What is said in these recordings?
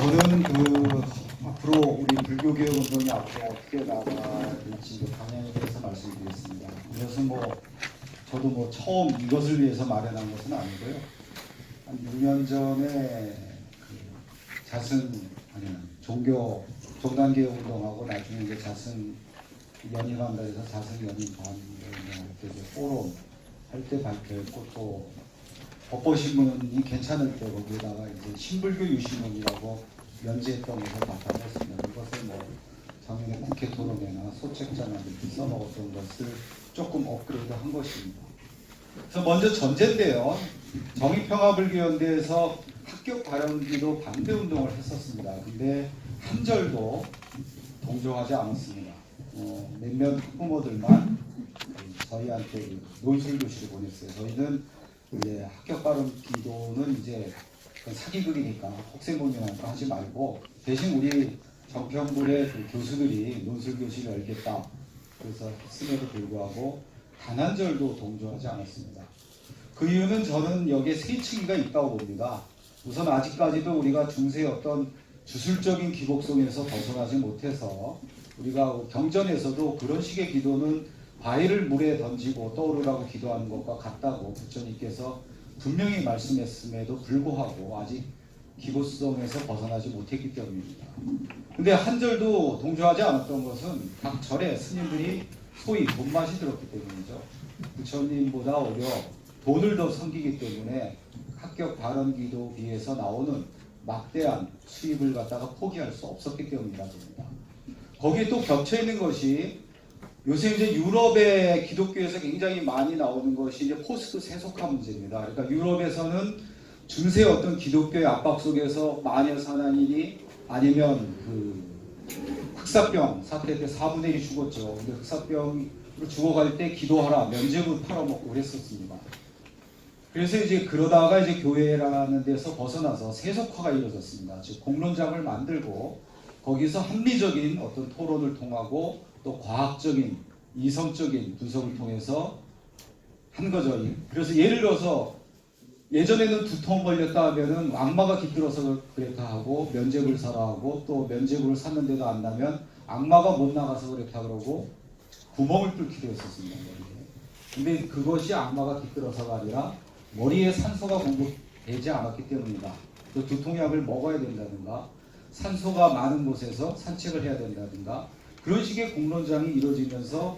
저는 앞으로 우리 불교개혁 운동이 앞으로 어떻게 나아갈지 방향에 대해서 말씀드리겠습니다. 이것은 저도 처음 이것을 위해서 마련한 것은 아니고요. 한 6년 전에 종단개혁 운동하고 나중에 이제 자승 연임한다 해서 자승 연임 반대운동할 때 포럼 할 때 발표했고, 또 법보신문이 괜찮을 때 거기다가 이제 신불교 유신론이라고 연재했던 것을 바탕했습니다. 이것을 작년에 국회 토론회나 소책자나 이렇게 써먹었던 것을 조금 업그레이드한 것입니다. 그래서 먼저 전제인데요. 정의평화불교연대에서 합격 발언기도 반대 운동을 했었습니다. 근데 한 절도 동조하지 않았습니다. 몇몇 후보들만 저희한테 논술교실을 보냈어요. 저희는 이제 합격 발언 기도는 이제 사기극이니까 혹세무민하니까 하지 말고 대신 우리 정평불의 교수들이 논술교실을 열겠다 그래서 했음에도 불구하고 단 한 절도 동조하지 않았습니다. 그 이유는 저는 여기에 세 층위가 있다고 봅니다. 우선 아직까지도 우리가 중세의 어떤 주술적인 기복성에서 벗어나지 못해서 우리가 경전에서도 그런 식의 기도는 바위를 물에 던지고 떠오르라고 기도하는 것과 같다고 부처님께서 분명히 말씀했음에도 불구하고 아직 기복성에서 벗어나지 못했기 때문입니다. 근데 한 절도 동조하지 않았던 것은 각 절에 스님들이 소위 돈맛이 들었기 때문이죠. 부처님보다 오히려 돈을 더 섬기기 때문에 합격 발언 기도비에서 나오는 막대한 수입을 갖다가 포기할 수 없었기 때문이라고 합니다. 거기에 또 겹쳐 있는 것이 요새 이제 유럽의 기독교에서 굉장히 많이 나오는 것이 이제 포스트 세속화 문제입니다. 그러니까 유럽에서는 중세 어떤 기독교의 압박 속에서 마녀 사나이니 아니면 흑사병 사태 때 4분의 1이 죽었죠. 근데 흑사병으로 죽어갈 때 기도하라 면죄부 팔아먹고 그랬었습니다. 그래서 이제 그러다가 이제 교회라는 데서 벗어나서 세속화가 이루어졌습니다. 즉 공론장을 만들고 거기서 합리적인 어떤 토론을 통하고 또 과학적인 이성적인 분석을 통해서 한 거죠. 그래서 예를 들어서 예전에는 두통 걸렸다 하면은 악마가 깃들어서 그랬다 하고 면죄부를 사라 하고, 또 면죄부를 샀는데도 안 나면 악마가 못 나가서 그랬다 그러고 구멍을 뚫기도 했었습니다. 근데 그것이 악마가 깃들어서가 아니라 머리에 산소가 공급되지 않았기 때문이다. 또 두통약을 먹어야 된다든가 산소가 많은 곳에서 산책을 해야 된다든가 그런 식의 공론장이 이루어지면서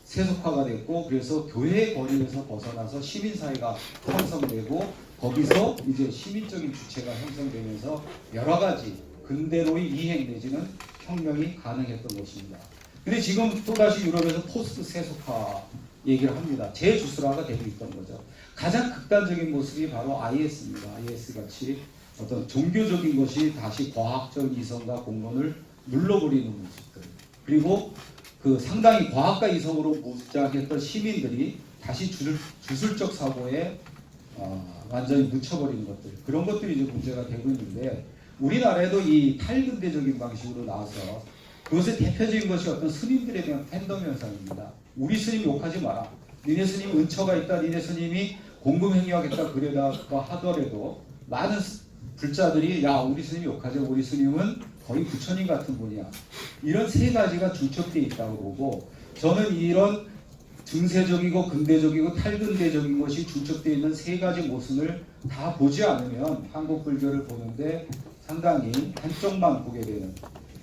세속화가 됐고, 그래서 교회의 거리에서 벗어나서 시민사회가 형성되고 거기서 이제 시민적인 주체가 형성되면서 여러 가지 근대로의 이행 내지는 혁명이 가능했던 것입니다. 근데 지금 또다시 유럽에서 포스트 세속화 얘기를 합니다. 재주술화가 되고 있던 거죠. 가장 극단적인 모습이 바로 IS입니다. IS 같이 어떤 종교적인 것이 다시 과학적 이성과 공론을 눌러버리는 모습들. 그리고 상당히 과학과 이성으로 무장했던 시민들이 다시 주술적 사고에 완전히 묻혀버리는 것들. 그런 것들이 이제 문제가 되고 있는데, 우리나라에도 이 탈근대적인 방식으로 나와서 그것의 대표적인 것이 어떤 스님들에 대한 팬덤 현상입니다. 우리 스님 욕하지 마라. 니네 스님 은처가 있다. 니네 스님이 공금행위하겠다. 그러다가 하더라도 많은 불자들이 야 우리 스님 욕하자. 우리 스님은 거의 부처님 같은 분이야. 이런 세 가지가 중첩되어 있다고 보고, 저는 이런 중세적이고 근대적이고 탈근대적인 것이 중첩되어 있는 세 가지 모순을 다 보지 않으면 한국 불교를 보는데 상당히 한쪽만 보게 되는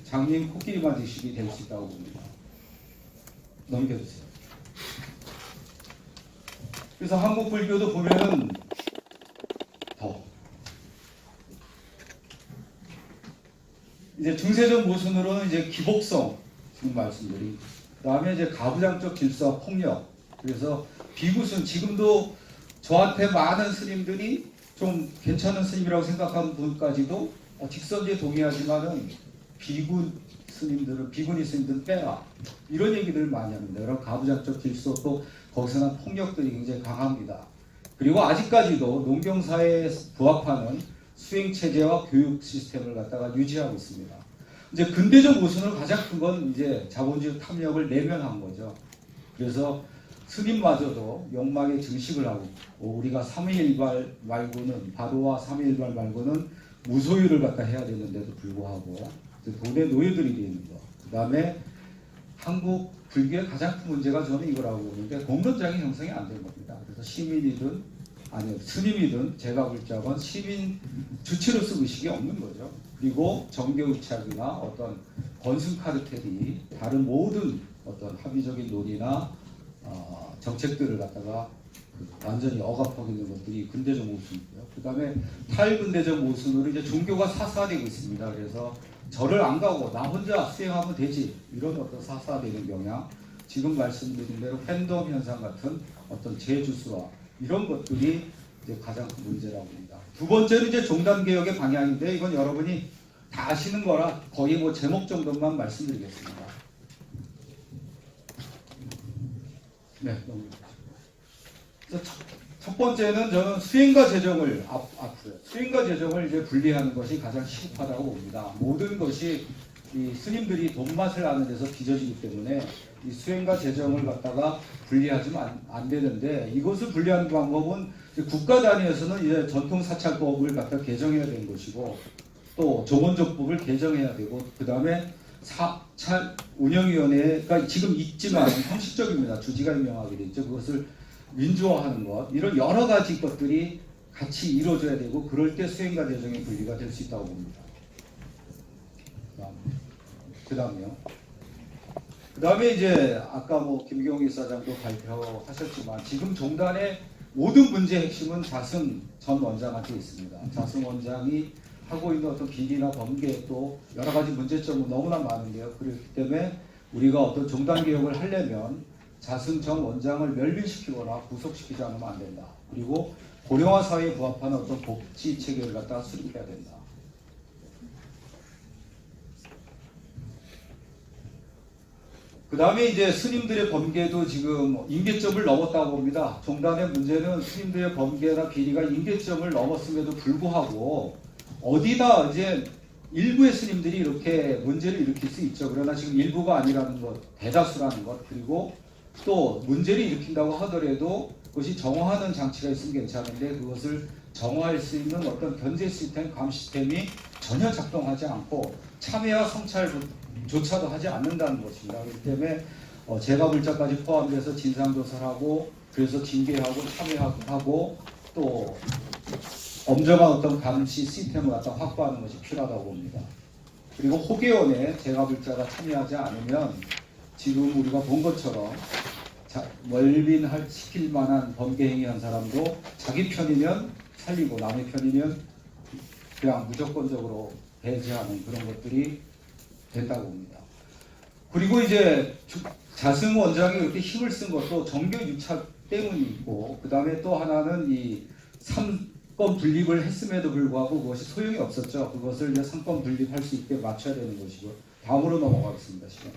장님 코끼리 만지식이 될 수 있다고 봅니다. 넘겨주세요. 그래서 한국 불교도 보면은 이제 중세적 모순으로는 이제 기복성 지금 말씀드린, 그다음에 이제 가부장적 질서와 폭력. 그래서 비구순, 지금도 저한테 많은 스님들이 좀 괜찮은 스님이라고 생각하는 분까지도 직선제 동의하지만은 비군이 스님들은 빼라 이런 얘기들을 많이 합니다. 여러 가부장적 질서, 또 거기서 난 폭력들이 굉장히 강합니다. 그리고 아직까지도 농경사회에 부합하는 수행체제와 교육 시스템을 갖다가 유지하고 있습니다. 이제 근대적 모순으로 가장 큰 건 이제 자본주의 탐욕을 내면한 거죠. 그래서 스님마저도 욕망에 증식을 하고, 우리가 삼위일발 말고는, 바도와 삼위일발 말고는 무소유를 갖다 해야 되는데도 불구하고 도내 노예들이 되어 있는 거. 그 다음에 한국 불교의 가장 큰 문제가 저는 이거라고 보는데 공론장이 형성이 안 된 겁니다. 그래서 시민이든 아니요 스님이든 제가 불자건 시민 주체로서 의식이 없는 거죠. 그리고 정교의착이나 어떤 권승 카르텔이 다른 모든 어떤 합의적인 논의나 정책들을 갖다가 완전히 억압하고 있는 것들이 근대적 모순이고요. 그 다음에 탈근대적 모순으로 이제 종교가 사사되고 있습니다. 그래서 절을 안 가고 나 혼자 수행하면 되지 이런 어떤 사사되는 경향, 지금 말씀드린 대로 팬덤 현상 같은 어떤 재주수와 이런 것들이 이제 가장 큰 문제라고 봅니다. 두 번째는 이제 종단 개혁의 방향인데 이건 여러분이 다 아시는 거라 거의 뭐 제목 정도만 말씀드리겠습니다. 네, 첫 번째는 저는 수행과 재정을 앞으로 수행과 재정을 이제 분리하는 것이 가장 시급하다고 봅니다. 모든 것이 이 스님들이 돈 맛을 아는 데서 빚어지기 때문에 이 수행과 재정을 갖다가 분리하지면 안 되는데 이것을 분리하는 방법은 국가 단위에서는 이제 전통 사찰법을 갖다 개정해야 되는 것이고 또 종원적법을 개정해야 되고 그 다음에 사찰 운영위원회가 지금 있지만 형식적입니다. 주지가 임명하게 돼 있죠. 그것을 민주화하는 것 이런 여러 가지 것들이 같이 이루어져야 되고 그럴 때 수행과 재정의 분리가 될 수 있다고 봅니다. 그 다음에 이제 아까 뭐 김경희 사장도 발표하셨지만 지금 종단의 모든 문제의 핵심은 자승 전 원장한테 있습니다. 자승 원장이 하고 있는 어떤 비리나 범죄 또 여러 가지 문제점은 너무나 많은데요. 그렇기 때문에 우리가 어떤 종단 개혁을 하려면 자승 전 원장을 멸망시키거나 구속시키지 않으면 안 된다. 그리고 고령화 사회에 부합하는 어떤 복지 체계를 갖다가 수립해야 된다. 그 다음에 이제 스님들의 범계도 지금 임계점을 넘었다고 봅니다. 종단의 문제는 스님들의 범계나 비리가 임계점을 넘었음에도 불구하고 어디다 이제 일부의 스님들이 이렇게 문제를 일으킬 수 있죠. 그러나 지금 일부가 아니라는 것, 대다수라는 것, 그리고 또 문제를 일으킨다고 하더라도 그것이 정화하는 장치가 있으면 괜찮은데 그것을 정화할 수 있는 어떤 견제 시스템, 감 시스템이 전혀 작동하지 않고 참여와 성찰조차도 하지 않는다는 것입니다. 그렇기 때문에 제가 불자까지 포함돼서 진상조사를 하고 그래서 징계하고 참여하고 또 엄정한 어떤 감시 시스템을 갖다 확보하는 것이 필요하다고 봅니다. 그리고 호계원에 제가 불자가 참여하지 않으면 지금 우리가 본 것처럼 멀빈할 시킬 만한 범죄 행위한 사람도 자기 편이면 살리고 남의 편이면 그냥 무조건적으로 배제하는 그런 것들이 된다고 봅니다. 그리고 이제 자승 원장이 이렇게 힘을 쓴 것도 정교 유착 때문이 있고 그 다음에 또 하나는 이 3권 분립을 했음에도 불구하고 그것이 소용이 없었죠. 그것을 이제 3권 분립할 수 있게 맞춰야 되는 것이고 다음으로 넘어가겠습니다. 시간.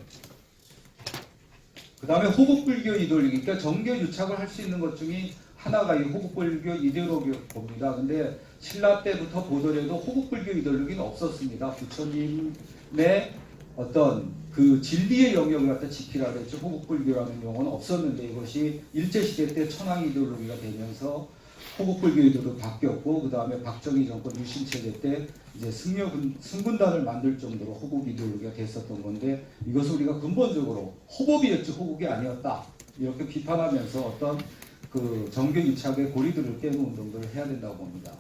그 다음에 호국불교 이데올로기, 그러니까 정교 유착을 할 수 있는 것 중에 하나가 이 호국불교 이데올로기입니다. 근데 신라 때부터 보더라도 호국불교 이데올로기는 없었습니다. 부처님의 어떤 그 진리의 영역을 갖다 지키라 그랬죠. 호국불교라는 용어는 없었는데 이것이 일제시대 때 천황 이데올로기가 되면서 호국불교 이데올로기로 바뀌었고 그 다음에 박정희 정권 유신체제 때 이제 승군단을 만들 정도로 호국 이데올로기가 됐었던 건데 이것을 우리가 근본적으로 호법이었지 호국이 아니었다 이렇게 비판하면서 어떤 그 정교 유착의 고리들을 깨는 운동들을 해야 된다고 봅니다.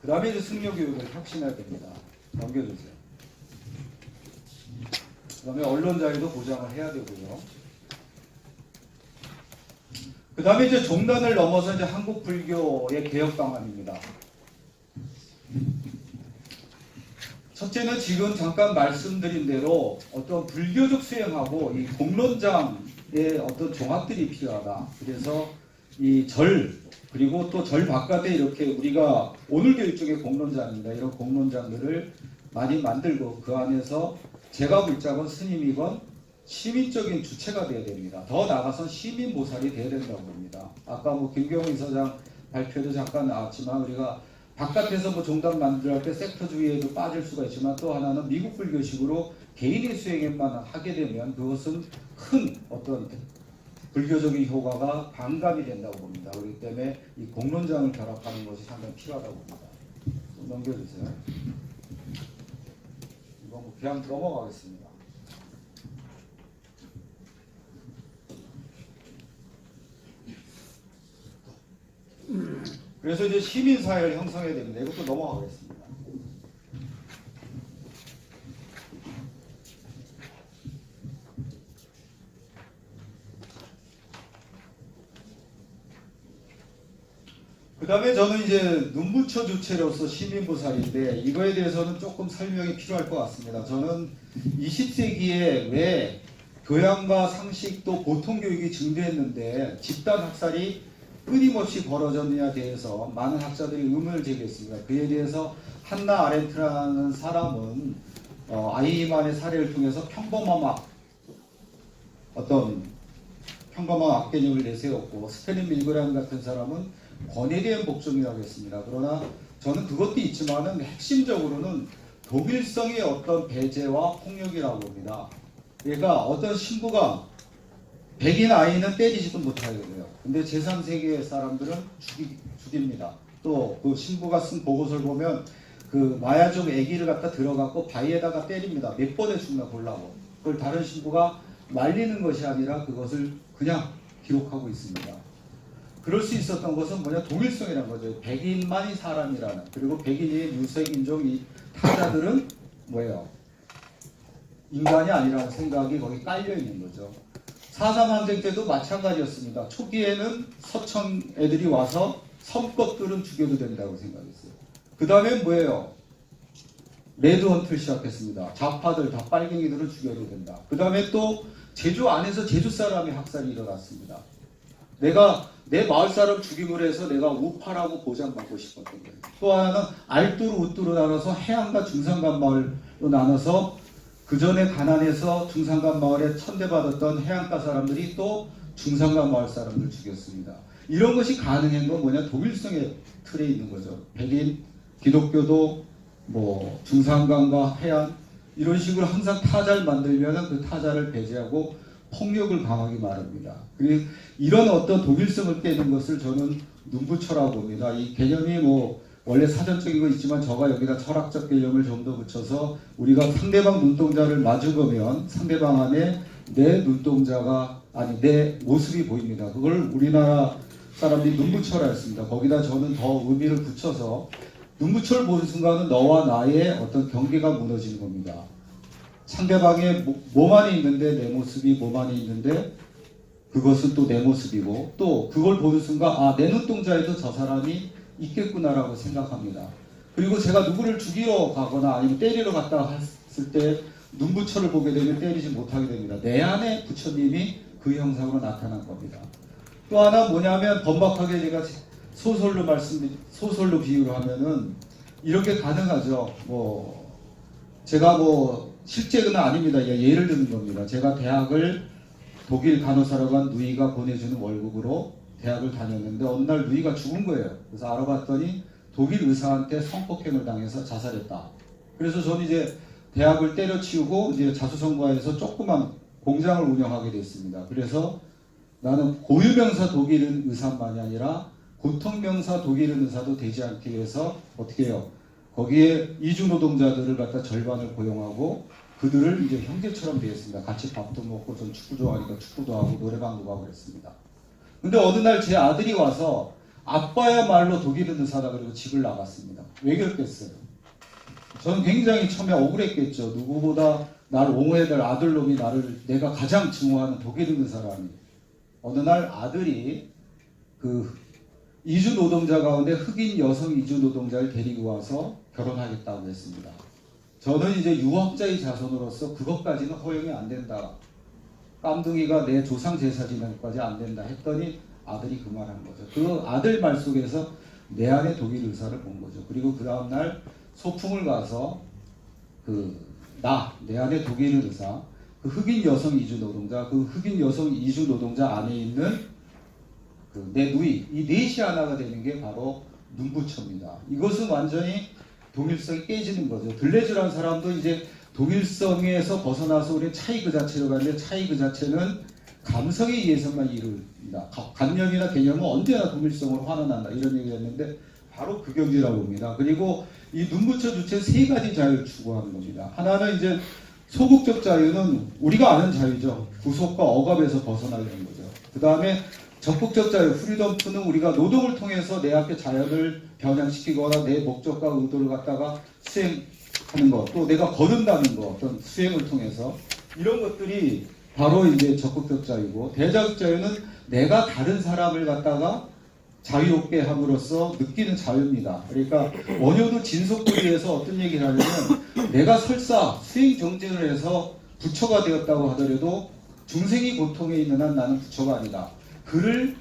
그 다음에 이제 승려교육을 혁신해야 됩니다. 넘겨주세요. 그 다음에 언론 자유도 보장을 해야 되고요. 그 다음에 이제 종단을 넘어서 이제 한국 불교의 개혁 방안입니다. 첫째는 지금 잠깐 말씀드린 대로 어떤 불교적 수행하고 이 공론장의 어떤 종합들이 필요하다. 그래서 이 절 그리고 또 절 바깥에 이렇게 우리가 오늘 교육 쪽에 공론장입니다. 이런 공론장들을 많이 만들고 그 안에서 제가 불자건 스님이건 시민적인 주체가 되어야 됩니다. 더 나아가서 시민보살이 되어야 된다고 봅니다. 아까 뭐 김경희 이사장 발표도 잠깐 나왔지만 우리가 바깥에서 뭐 종단 만들할 때 섹터주의에도 빠질 수가 있지만 또 하나는 미국 불교식으로 개인의 수행에만 하게 되면 그것은 큰 어떤 불교적인 효과가 반감이 된다고 봅니다. 그렇기 때문에 이 공론장을 결합하는 것이 상당히 필요하다고 봅니다. 좀 넘겨주세요. 이건 그냥 넘어가겠습니다. 그래서 이제 시민사회를 형성해야 됩니다. 이것도 넘어가겠습니다. 그 다음에 저는 이제 눈부처 주체로서 시민보살인데 이거에 대해서는 조금 설명이 필요할 것 같습니다. 저는 20세기에 왜 교양과 상식 또 보통교육이 증대했는데 집단 학살이 끊임없이 벌어졌느냐에 대해서 많은 학자들이 의문을 제기했습니다. 그에 대해서 한나 아렌트라는 사람은 아이만의 사례를 통해서 평범한 악개념을 내세웠고 스테린 밀그램 같은 사람은 권에 대한 복종이라고 했습니다. 그러나 저는 그것도 있지만은 핵심적으로는 독일성의 어떤 배제와 폭력이라고 봅니다. 그러니까 어떤 신부가 백인 아이는 때리지도 못하거든요. 근데 제3세계 사람들은 죽입니다. 또 그 신부가 쓴 보고서를 보면 그 마야족 아기를 갖다 들어갖고 바위에다가 때립니다. 몇 번에 죽나 보려고. 그걸 다른 신부가 말리는 것이 아니라 그것을 그냥 기록하고 있습니다. 그럴 수 있었던 것은 뭐냐, 동일성이라는 거죠. 백인만이 사람이라는. 그리고 백인이 유색인종이 타자들은 뭐예요? 인간이 아니라는 생각이 거기 깔려 있는 거죠. 4.3 항쟁 때도 마찬가지였습니다. 초기에는 서천 애들이 와서 섬껍들은 죽여도 된다고 생각했어요. 그 다음에 뭐예요? 레드헌트를 시작했습니다. 좌파들 다 빨갱이들은 죽여도 된다. 그 다음에 또 제주 안에서 제주 사람의 학살이 일어났습니다. 내가 내 마을 사람 죽임을 해서 내가 우파라고 보장받고 싶었던 거예요. 또 하나는 알뚜르 우뚜르 나눠서 해안과 중산간 마을로 나눠서 그 전에 가난해서 중산간 마을에 천대받았던 해안가 사람들이 또 중산간 마을 사람들 죽였습니다. 이런 것이 가능한 건 뭐냐, 독일성의 틀에 있는 거죠. 백인, 기독교도 뭐 중산간과 해안 이런 식으로 항상 타자를 만들면 그 타자를 배제하고 폭력을 강하게 말합니다. 그리고 이런 어떤 독일성을 깨는 것을 저는 눈부처라고 봅니다. 이 개념이 뭐 원래 사전적인 거 있지만 저가 여기다 철학적 개념을 좀 더 붙여서 우리가 상대방 눈동자를 마주보면 상대방 안에 내 눈동자가 아니 내 모습이 보입니다. 그걸 우리나라 사람들이 눈부처라 했습니다. 거기다 저는 더 의미를 붙여서 눈부처를 보는 순간은 너와 나의 어떤 경계가 무너지는 겁니다. 상대방의 몸 안에 있는데 내 모습이 몸 안에 있는데 그것은 또 내 모습이고 또 그걸 보는 순간 아, 내 눈동자에도 저 사람이 있겠구나라고 생각합니다. 그리고 제가 누구를 죽이러 가거나 아니면 때리러 갔다 했을 때 눈부처를 보게 되면 때리지 못하게 됩니다. 내 안에 부처님이 그 형상으로 나타난 겁니다. 또 하나 뭐냐면 번박하게 제가 소설로 비유를 하면은 이렇게 가능하죠. 제가 실제는 아닙니다. 예를 드는 겁니다. 제가 대학을 독일 간호사로 간 누이가 보내주는 월급으로 대학을 다녔는데 어느 날 누이가 죽은 거예요. 그래서 알아봤더니 독일 의사한테 성폭행을 당해서 자살했다. 그래서 저는 이제 대학을 때려치우고 이제 자수성가해서 조그만 공장을 운영하게 됐습니다. 그래서 나는 고유명사 독일은 의사만이 아니라 고통명사 독일은 의사도 되지 않기 위해서 어떻게 해요? 거기에 이주노동자들을 갖다 절반을 고용하고 그들을 이제 형제처럼 대했습니다. 같이 밥도 먹고 전 축구 좋아하니까 축구도 하고 노래방도 가고 그랬습니다. 근데 어느 날 제 아들이 와서 아빠야말로 독일은 의사다 그리고 집을 나갔습니다. 왜 그랬겠어요? 저는 굉장히 처음에 억울했겠죠. 누구보다 나를 옹호해야 될 아들놈이 내가 가장 증오하는 독일은 의사라니. 어느 날 아들이 그 이주 노동자 가운데 흑인 여성 이주 노동자를 데리고 와서 결혼하겠다고 했습니다. 저는 이제 유학자의 자손으로서 그것까지는 허용이 안 된다. 깜둥이가 내 조상 제사 지낼 것까지 안 된다 했더니 아들이 그 말한 거죠. 그 아들 말 속에서 내 안에 독일 의사를 본 거죠. 그리고 그 다음날 소풍을 가서 내 안에 독일 의사, 그 흑인 여성 이주 노동자, 그 흑인 여성 이주 노동자 안에 있는 내 누이, 이 넷이 하나가 되는 게 바로 눈부처입니다. 이것은 완전히 동일성이 깨지는 거죠. 들레즈라는 사람도 이제 동일성에서 벗어나서 우리 차이 그 자체로 가는데 차이 그 자체는 감성에 의해서만 이루어집니다. 관념이나 개념은 언제나 동일성으로 환원한다 이런 얘기를 했는데 바로 그 경지라고 봅니다. 그리고 이 눈부처 주체 세 가지 자유를 추구하는 겁니다. 하나는 이제 소극적 자유는 우리가 아는 자유죠. 구속과 억압에서 벗어나는 거죠. 그 다음에 적극적 자유, 프리덤프는 우리가 노동을 통해서 내 앞에 자연을 변형시키거나 내 목적과 의도를 갖다가 수행하는 것, 또 내가 거둔다는 것, 어떤 수행을 통해서 이런 것들이 바로 이제 적극적 자유고, 대자극 자유는 내가 다른 사람을 갖다가 자유롭게 함으로써 느끼는 자유입니다. 그러니까 원효도 진속구리에서 어떤 얘기를 하냐면 내가 설사 수행 정진을 해서 부처가 되었다고 하더라도 중생이 고통에 있는 한 나는 부처가 아니다. 그를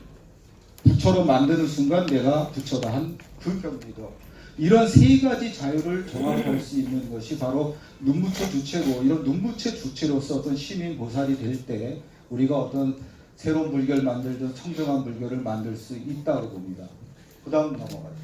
부처로 만드는 순간 내가 부처다 한 그 경지죠. 이런 세 가지 자유를 종합할 수 있는 것이 바로 눈부처 주체고, 이런 눈부처 주체로서 어떤 시민 보살이 될 때 우리가 어떤 새로운 불교를 만들든 청정한 불교를 만들 수 있다고 봅니다. 그 다음 넘어가요.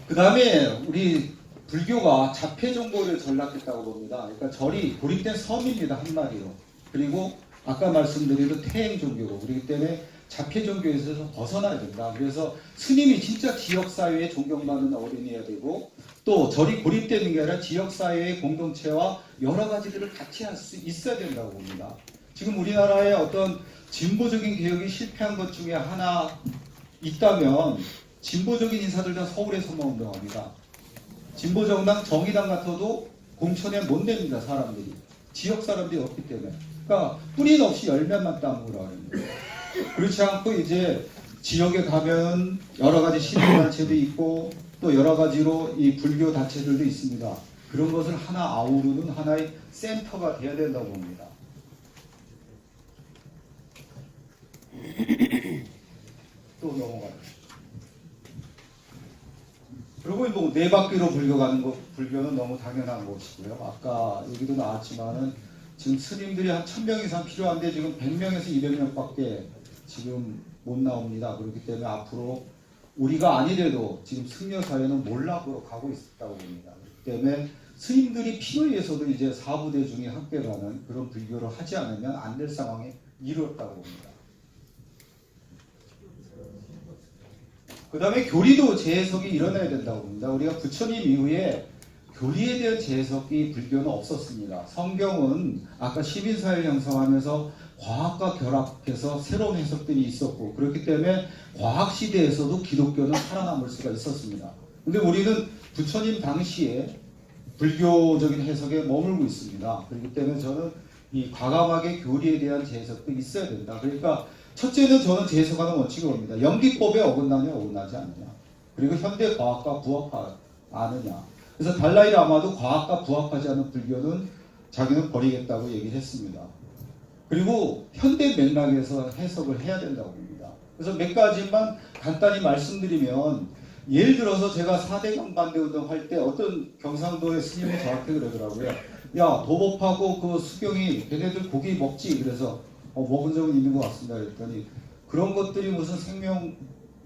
그 다음에 우리 불교가 자폐 종교를 전락했다고 봅니다. 그러니까 절이 고립된 섬입니다, 한마디로. 그리고 아까 말씀드린 태행 종교고, 그렇기 때문에 자폐 종교에서 벗어나야 된다. 그래서 스님이 진짜 지역사회에 존경받는 어른이어야 되고, 또 절이 고립되는 게 아니라 지역사회의 공동체와 여러 가지들을 같이 할 수 있어야 된다고 봅니다. 지금 우리나라의 어떤 진보적인 개혁이 실패한 것 중에 하나 있다면 진보적인 인사들 다 서울에 소모운동합니다. 진보정당, 정의당 같아도 공천에 못 냅니다. 사람들이. 지역 사람들이 없기 때문에. 그러니까 뿌리 없이 열매만 따먹으라고 하는 거예요. 그렇지 않고 이제 지역에 가면 여러 가지 시민단체도 있고 또 여러 가지로 이 불교 단체들도 있습니다. 그런 것을 하나 아우르는 하나의 센터가 돼야 된다고 봅니다. 또 넘어가요. 그리고 뭐 네 바퀴로 불교 가는 거, 불교는 너무 당연한 것이고요. 아까 얘기도 나왔지만은 지금 스님들이 한 1000명 이상 필요한데 지금 100명에서 200명밖에 지금 못 나옵니다. 그렇기 때문에 앞으로 우리가 아니래도 지금 승려사회는 몰락으로 가고 있다고 봅니다. 그렇기 때문에 스님들이 필요해서도 이제 사부대 중에 함께 가는 그런 불교를 하지 않으면 안 될 상황에 이르렀다고 봅니다. 그 다음에 교리도 재해석이 일어나야 된다고 봅니다. 우리가 부처님 이후에 교리에 대한 재해석이 불교는 없었습니다. 성경은 아까 시민사회를 형성하면서 과학과 결합해서 새로운 해석들이 있었고, 그렇기 때문에 과학시대에서도 기독교는 살아남을 수가 있었습니다. 근데 우리는 부처님 당시에 불교적인 해석에 머물고 있습니다. 그렇기 때문에 저는 이 과감하게 교리에 대한 재해석도 있어야 된다. 그러니까 첫째는 저는 재해석하는 원칙을 봅니다. 연기법에 어긋나냐 어긋나지 않느냐. 그리고 현대 과학과 부합하느냐. 그래서 달라이 라마도 과학과 부합하지 않는 불교는 자기는 버리겠다고 얘기를 했습니다. 그리고 현대 맥락에서 해석을 해야 된다고 봅니다. 그래서 몇 가지만 간단히 말씀드리면, 예를 들어서 제가 4대 강반대운동 할 때 어떤 경상도의 스님이 저한테 그러더라고요. 야, 도법하고 그 수경이 걔네들 고기 먹지? 그래서 먹은 적은 있는 것 같습니다. 그랬더니 그런 것들이 무슨 생명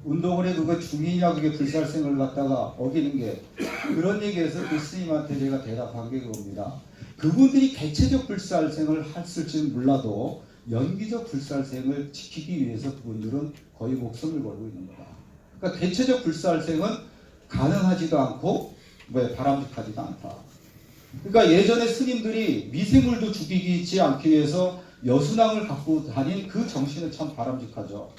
운동을 해도 그게 중이냐, 그게 불살생을 갖다가 어기는 게, 그런 얘기해서 그 스님한테 제가 대답한 게 그겁니다. 그분들이 개체적 불살생을 했을지는 몰라도 연기적 불살생을 지키기 위해서 그분들은 거의 목숨을 걸고 있는 거다. 그러니까 개체적 불살생은 가능하지도 않고 바람직하지도 않다. 그러니까 예전에 스님들이 미생물도 죽이지 않기 위해서 여순왕을 갖고 다닌 그 정신은 참 바람직하죠.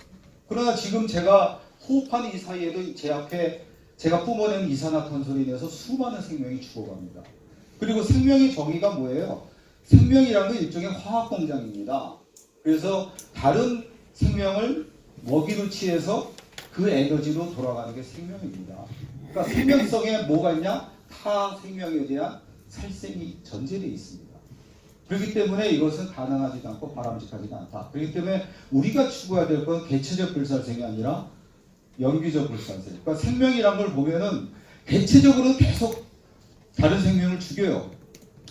그러나 지금 제가 호흡하는 이 사이에도 제 앞에 제가 뿜어내는 이산화탄소로 인해서 수많은 생명이 죽어갑니다. 그리고 생명의 정의가 뭐예요? 생명이라는 건 일종의 화학공장입니다. 그래서 다른 생명을 먹이로 취해서 그 에너지로 돌아가는 게 생명입니다. 그러니까 생명성에 뭐가 있냐? 타 생명에 대한 살생이 전제되어 있습니다. 그렇기 때문에 이것은 가능하지도 않고 바람직하지도 않다. 그렇기 때문에 우리가 추구해야 될 건 개체적 불살생이 아니라 연기적 불살생. 그러니까 생명이란 걸 보면은 개체적으로 계속 다른 생명을 죽여요.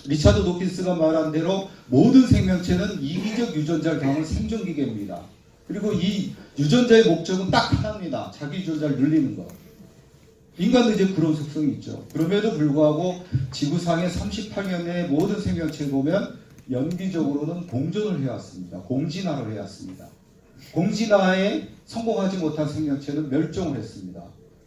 리차드 도킨스가 말한 대로 모든 생명체는 이기적 유전자를 담은 생존기계입니다. 그리고 이 유전자의 목적은 딱 하나입니다. 자기 유전자를 늘리는 것. 인간도 이제 그런 속성이 있죠. 그럼에도 불구하고 지구상의 38년 내의 모든 생명체를 보면 연기적으로는 공존을 해왔습니다. 공진화를 해왔습니다. 공진화에 성공하지 못한 생명체는 멸종을 했습니다.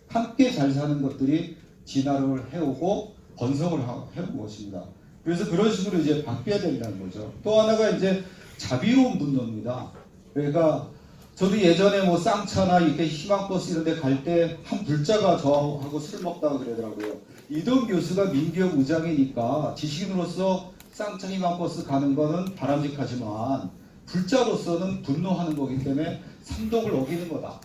함께 잘 사는 것들이 진화를 해오고 번성을 해온 것입니다. 그래서 그런 식으로 이제 바뀌어야 된다는 거죠. 또 하나가 이제 자비로운 분노입니다. 그러니까 저도 예전에 뭐 쌍차나 이렇게 희망버스 이런 데 갈 때 한 불자가 저하고 술 먹다가 그러더라고요. 이동 교수가 민기업 의장이니까 지식인으로서 쌍차 희망버스 가는 거는 바람직하지만 불자로서는 분노하는 거기 때문에 삼독을 어기는 거다.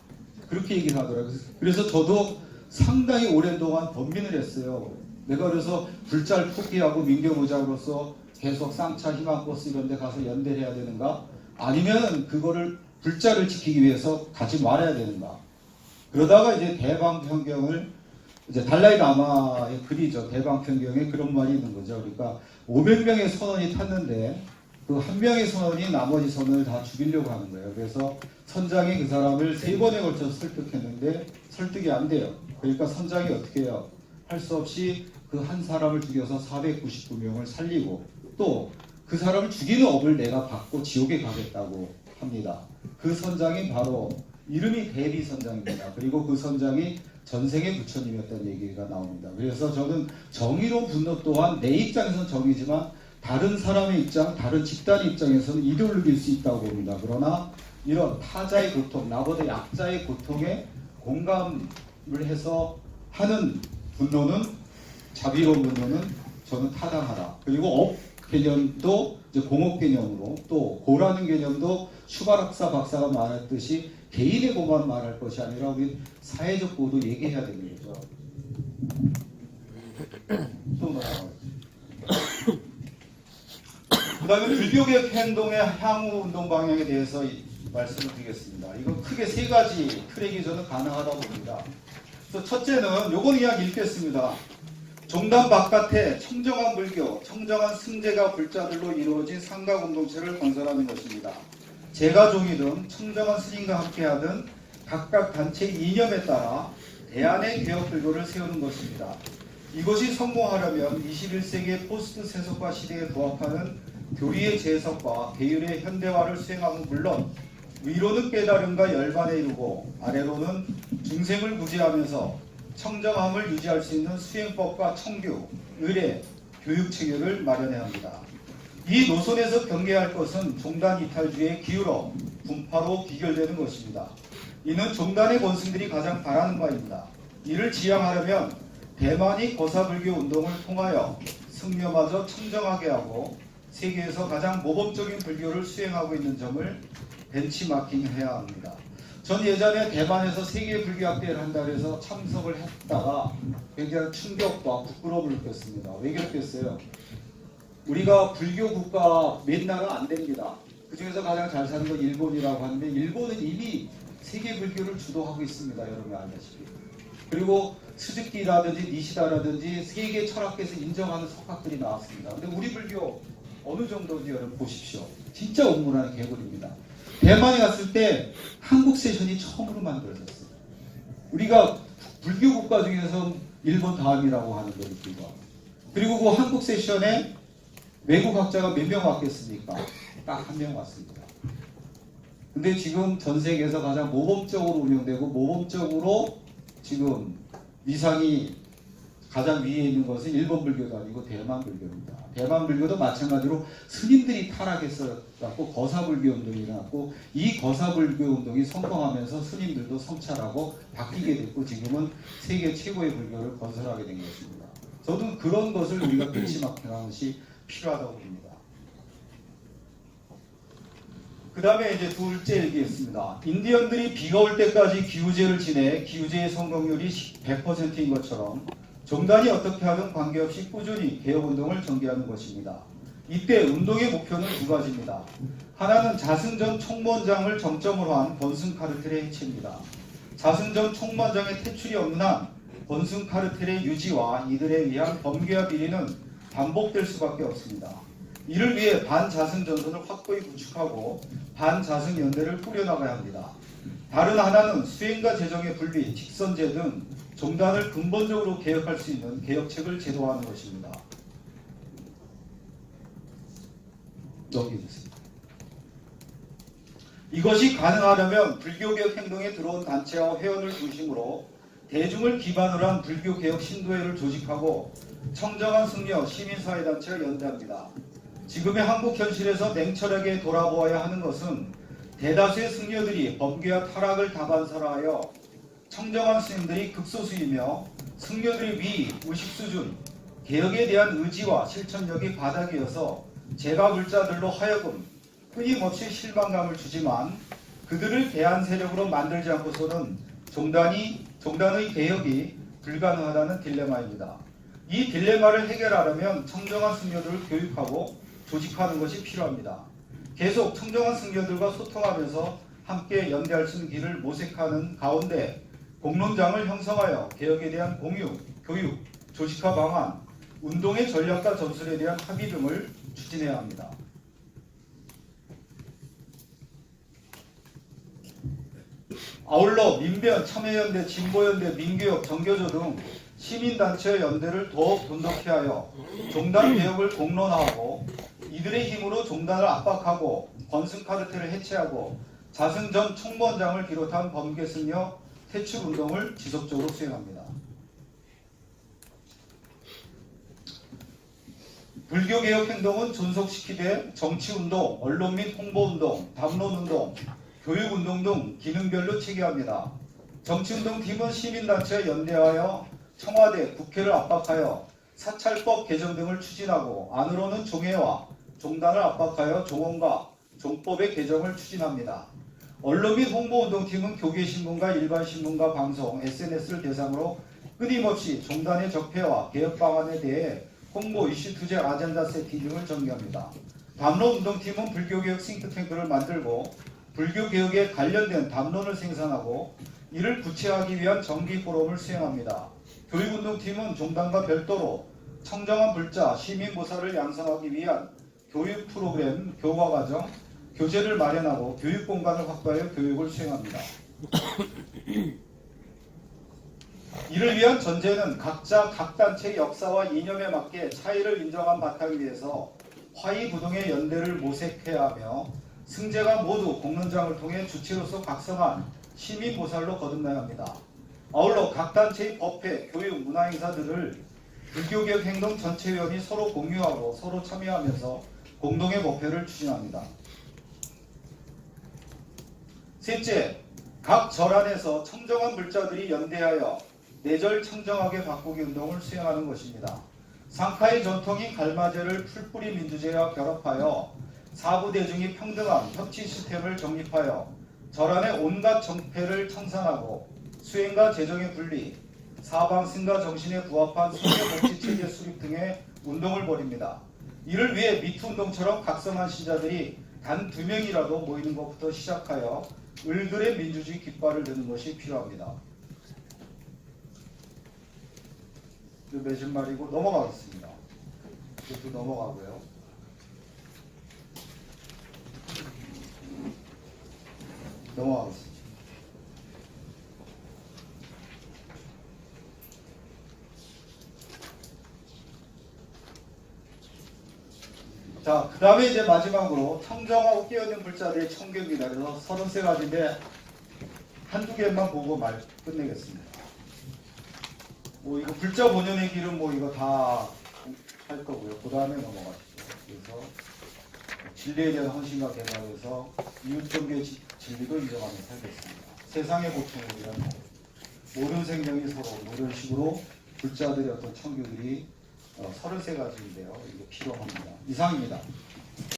그렇게 얘기를 하더라고요. 그래서 저도 상당히 오랜 동안 번민을 했어요. 내가 그래서 불자를 포기하고 민기업 의장으로서 계속 쌍차 희망버스 이런 데 가서 연대를 해야 되는가? 아니면 그거를 불자를 지키기 위해서 가지 말아야 되는가? 그러다가 이제 대방평경을 이제 달라이 라마의 글이죠. 대방평경에 그런 말이 있는 거죠. 그러니까 500명의 선원이 탔는데 그 한 명의 선원이 나머지 선원을 다 죽이려고 하는 거예요. 그래서 선장이 그 사람을 3번에 걸쳐서 설득했는데 설득이 안 돼요. 그러니까 선장이 어떻게 해요? 할 수 없이 그 한 사람을 죽여서 499명을 살리고 또 그 사람을 죽이는 업을 내가 받고 지옥에 가겠다고 합니다. 그 선장이 바로 이름이 대비 선장입니다. 그리고 그 선장이 전생의 부처님이었다는 얘기가 나옵니다. 그래서 저는 정의로운 분노 또한 내 입장에서는 정의지만 다른 사람의 입장, 다른 집단의 입장에서는 이데올로기일 수 있다고 봅니다. 그러나 이런 타자의 고통, 나보다 약자의 고통에 공감을 해서 하는 분노는, 자비로운 분노는 저는 타당하다. 그리고 업 개념도 이제 공업 개념으로, 또 고라는 개념도 슈바락사 박사가 말했듯이 개인의 고만 말할 것이 아니라 우리 사회적 고도 얘기해야 되는 거죠. 또 뭐라고 그 다음에 불교개혁 행동의 향후 운동 방향에 대해서 말씀을 드리겠습니다. 이건 크게 3가지 트랙이 저는 가능하다고 봅니다. 그래서 첫째는 요건 그냥 읽겠습니다. 종단 바깥에 청정한 불교, 청정한 승제가 불자들로 이루어진 상가 공동체를 건설하는 것입니다. 제가종이든 청정한 스님과 함께하든 각각 단체 이념에 따라 대안의 개혁 불교를 세우는 것입니다. 이것이 성공하려면 21세기의 포스트 세속화 시대에 부합하는 교리의 재해석과 계율의 현대화를 수행하면 물론 위로는 깨달음과 열반에 이르고 아래로는 중생을 구제하면서 청정함을 유지할 수 있는 수행법과 청규, 의례, 교육체계를 마련해야 합니다. 이 노선에서 경계할 것은 종단 이탈주의의 기울어 분파로 비결되는 것입니다. 이는 종단의 권승들이 가장 바라는 바입니다. 이를 지향하려면 대만이 거사불교 운동을 통하여 승려마저 청정하게 하고 세계에서 가장 모범적인 불교를 수행하고 있는 점을 벤치마킹해야 합니다. 전 예전에 대만에서 세계 불교학대회를 한다고 해서 참석을 했다가 굉장히 충격과 부끄러움을 느꼈습니다. 왜 그랬겠어요? 우리가 불교 국가 몇 나라 안 됩니다. 그 중에서 가장 잘 사는 건 일본이라고 하는데 일본은 이미 세계 불교를 주도하고 있습니다. 여러분이 알다시피. 그리고 스즈키라든지 니시다라든지 세계 철학계에서 인정하는 석학들이 나왔습니다. 근데 우리 불교 어느 정도인지 여러분 보십시오. 진짜 옹물하는 개구리입니다. 대만에 갔을 때 한국 세션이 처음으로 만들어졌어요. 우리가 불교 국가 중에서 일본 다음이라고 하는 거를 불구하고. 그리고 그 한국 세션에 외국 학자가 몇 명 왔겠습니까? 딱 한 명 왔습니다. 근데 지금 전 세계에서 가장 모범적으로 운영되고 모범적으로 지금 위상이 가장 위에 있는 것은 일본 불교도 아니고 대만 불교입니다. 대만 불교도 마찬가지로 스님들이 타락해서 갖고 거사불교 운동이 일어났고 이 거사불교 운동이 성공하면서 스님들도 성찰하고 바뀌게 됐고 지금은 세계 최고의 불교를 건설하게 된 것입니다. 저는 그런 것을 우리가 벤치마킹하는 것이 필요하다고 봅니다. 그 다음에 이제 둘째 얘기했습니다. 인디언들이 비가 올 때까지 기우제를 지내 기우제의 성공률이 100%인 것처럼 종단이 어떻게 하든 관계없이 꾸준히 개혁운동을 전개하는 것입니다. 이때 운동의 목표는 2가지입니다. 하나는 자승전 총무원장을 정점으로 한 번승 카르텔의 해체입니다. 자승전 총무원장의 퇴출이 없는 한 번승 카르텔의 유지와 이들에 의한 범죄와 비리는 반복될 수밖에 없습니다. 이를 위해 반자승 전선을 확고히 구축하고 반자승 연대를 꾸려나가야 합니다. 다른 하나는 수행과 재정의 분리, 직선제 등 종단을 근본적으로 개혁할 수 있는 개혁책을 제도화하는 것입니다. 넘기겠습니다. 이것이 가능하려면 불교개혁 행동에 들어온 단체와 회원을 중심으로 대중을 기반으로 한 불교개혁 신도회를 조직하고 청정한 승려 시민사회단체를 연대합니다. 지금의 한국 현실에서 냉철하게 돌아보아야 하는 것은 대다수의 승려들이 범죄와 타락을 다반사하여 청정한 스님들이 극소수이며 승려들의 위, 의식 수준, 개혁에 대한 의지와 실천력이 바닥이어서 재가불자들로 하여금 끊임없이 실망감을 주지만 그들을 대안 세력으로 만들지 않고서는 종단의 개혁이 불가능하다는 딜레마입니다. 이 딜레마를 해결하려면 청정한 승려들을 교육하고 조직하는 것이 필요합니다. 계속 청정한 승려들과 소통하면서 함께 연대할 수 있는 길을 모색하는 가운데 공론장을 형성하여 개혁에 대한 공유, 교육, 조직화 방안, 운동의 전략과 전술에 대한 합의 등을 추진해야 합니다. 아울러 민변, 참여연대, 진보연대, 민교협, 정교조 등 시민단체의 연대를 더욱 돈독히 하여 종단 개혁을 공론화하고 이들의 힘으로 종단을 압박하고 권승카르텔을 해체하고 자승 전 총무원장을 비롯한 범죄승려 퇴출운동을 지속적으로 수행합니다. 불교개혁 행동은 존속시키되 정치운동, 언론 및 홍보운동, 담론운동, 교육운동 등 기능별로 체계합니다. 정치운동팀은 시민단체와 연대하여 청와대, 국회를 압박하여 사찰법 개정 등을 추진하고 안으로는 종회와 종단을 압박하여 종언과 종법의 개정을 추진합니다. 언론 및 홍보운동팀은 교계신문과 일반신문과 방송, SNS를 대상으로 끊임없이 종단의 적폐와 개혁 방안에 대해 홍보, 이슈 투쟁, 아젠다 세팅 등을 전개합니다. 담론운동팀은 불교개혁 싱크탱크를 만들고 불교개혁에 관련된 담론을 생산하고 이를 구체화하기 위한 정기 포럼을 수행합니다. 교육운동팀은 종단과 별도로 청정한 불자, 시민보살을 양성하기 위한 교육 프로그램, 교과과정, 교재를 마련하고 교육 공간을 확보하여 교육을 수행합니다. 이를 위한 전제는 각자 각 단체의 역사와 이념에 맞게 차이를 인정한 바탕 위에서 화이부동의 연대를 모색해야 하며 승제가 모두 공론장을 통해 주체로서 각성한 시민보살로 거듭나야 합니다. 아울러 각 단체의 법회, 교육, 문화행사들을 불교개혁 행동 전체위원이 서로 공유하고 서로 참여하면서 공동의 목표를 추진합니다. 셋째, 각 절 안에서 청정한 불자들이 연대하여 내절 청정하게 바꾸기 운동을 수행하는 것입니다. 상카의 전통인 갈마제를 풀뿌리 민주제와 결합하여 사부 대중이 평등한 협치 시스템을 정립하여 절 안의 온갖 정패를 청산하고 수행과 재정의 분리, 사방승가 정신에 부합한 사회복지체계 수립 등의 운동을 벌입니다. 이를 위해 미투운동처럼 각성한 신자들이 단 2명이라도 모이는 것부터 시작하여 을들의 민주주의 깃발을 드는 것이 필요합니다. 매진말이고 넘어가겠습니다. 이것도 넘어가고요. 넘어가겠습니다. 자, 그 다음에 이제 마지막으로 청정하고 깨어있는 불자들의 청교입니다. 그래서 33가지인데 한두 개만 보고 끝내겠습니다. 뭐 이거 불자 본연의 길은 뭐 이거 다 할 거고요. 그 다음에 넘어가시죠. 그래서 진리에 대한 헌신과 개발에서 이웃종교의 진리도 인정하며 살겠습니다. 세상의 보통을 위한 모든 생명이 서로 뭐 이런 식으로 불자들의 어떤 청교들이 33가지인데요. 이게 필요합니다. 이상입니다.